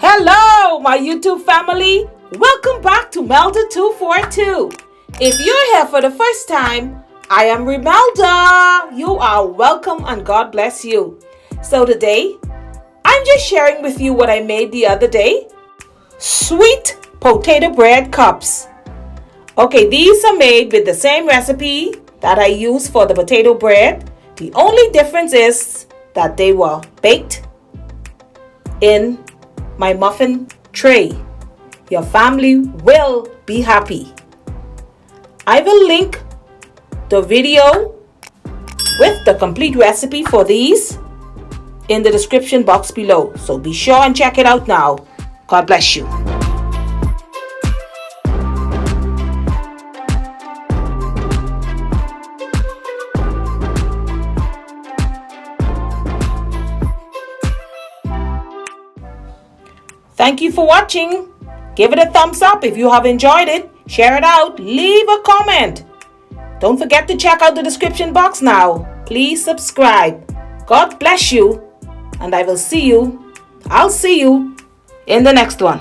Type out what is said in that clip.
Hello, my YouTube family. Welcome back to Melda 242. If you're here for the first time, I am Melda. You are welcome and God bless you. So today, I'm just sharing with you what I made the other day. Sweet potato bread cups. Okay, these are made with the same recipe that I used for the potato bread. The only difference is that they were baked in my muffin tray. Your family will be happy. I will link the video with the complete recipe for these in the description box below. So be sure and check it out now. God bless you. Thank you for watching. Give it a thumbs up if you have enjoyed it. Share it out. Leave a comment. Don't forget to check out the description box now. Please subscribe. God bless you. And I'll see you in the next one.